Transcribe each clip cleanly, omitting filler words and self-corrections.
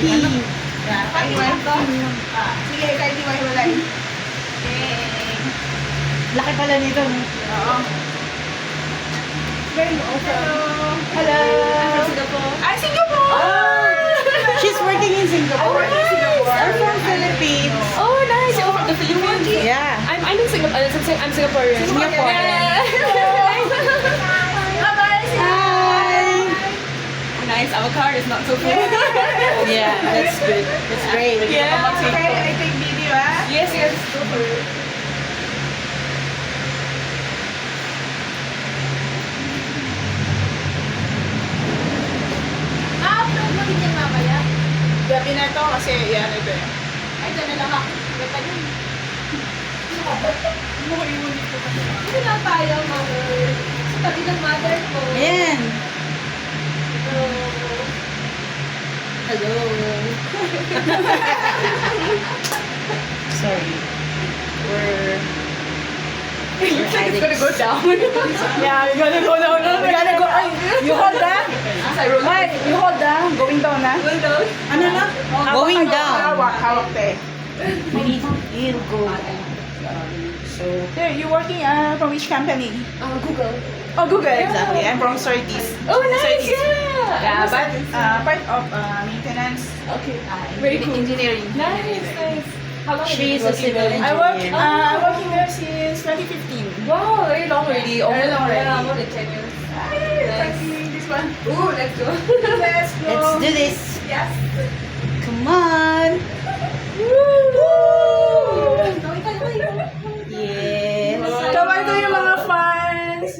Yan. Pati wife ko. Sige, kahit di mahiwalay. Laki pala nito. Oo. Very awesome. Hello. Ah, Singapore! She's working in Singapore. I'm working in Singapore. I'm from Philippines. Oh, nice. You're from the Philippines? Yeah. I'm in Singapore. I'm Singaporean. Singapore. Bye-bye! Hi. Nice. Our car is not so full. Yeah, that's good. That's great. Yeah. Okay, I take video, ah. Yes, go for it. Ma-upload mo din yan mamaya. Gabi na to kasi yan ito eh. Ay, ito na lang ako. Gata yun. Mukha-iwan dito kasi. Ito lang tayo, mother. Sa tabi ng mother ko. Ayan. Hello. Sorry. We're It's gonna go down. Yeah, we're gonna go down. We're gonna go. Ay, you hold that? As I roll. Ay, you hold that? Going down na? Going down. Ano na? Going down. Hawak, hawak te. We need to go. So, There, you working from which company? Google. Oh, Google. Exactly. I'm from Sortis. Oh, nice. Sortis. Yeah. Yeah, but part of maintenance. Okay. Very cool. Engineering. Nice. How long she's a have you been civil working engineer. I'm working there since 2015. Wow, very long already. Very long already. Yeah, more than 10 years. Nice. This one. Ooh, let's go. Let's go. let's do this. Yes. Come on. Woo! Yes. Kaway ko yung mga fans.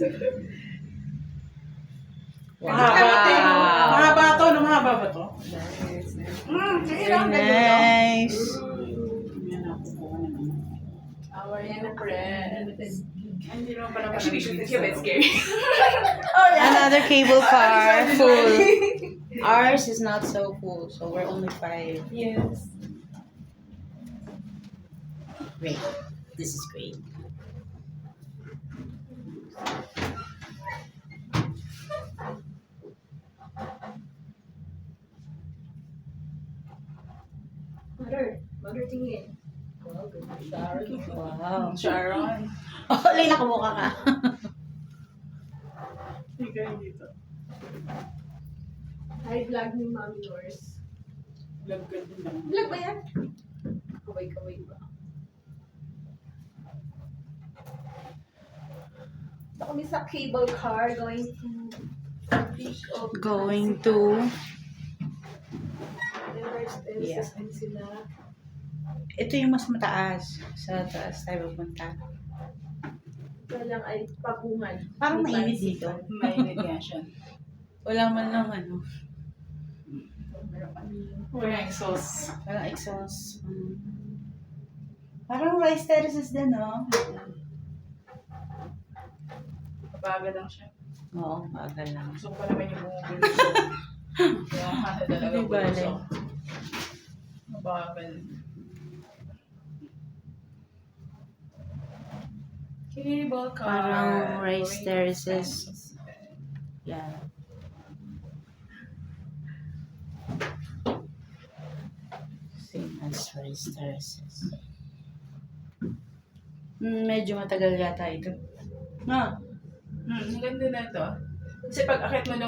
Mahaba to, no? Mahaba ba to? Sige lang, Nice. Our young friend. Hindi naman pala Actually, it's a bit scary. Oh, yeah. Another cable car full. Ours is not so full, so we're only 5. Yes. Great. This is great. Mother tingin. Wow, good. Sharon. Wow. Sharon. Oh, Lay, nakabuka ka. Hindi dito. Hi, vlog ni Mami Lors. Vlog ka din lang. Vlog ba yan? Kaway ba? So, kami sa cable car going to pick up. Going to... Yeah. Yeah. Ito yung mas mataas. Sa taas tayo pupunta. Ito lang ay pagungan. Parang mainit dito. Mainit nga siya. Wala man lang ano. Walang sauce. Walang exhaust. Parang rice terraces din, no? Kapaga lang siya. Oo, maagal lang. Gusto ko pa naman yung bumubulo. Yung hata talaga Hindi bale. bulo. Mabagal. Cable car. Parang rice terraces. Yeah. Same as rice terraces. Medyo matagal yata ito. No? Ang ganda na ito. Kasi pag akit mo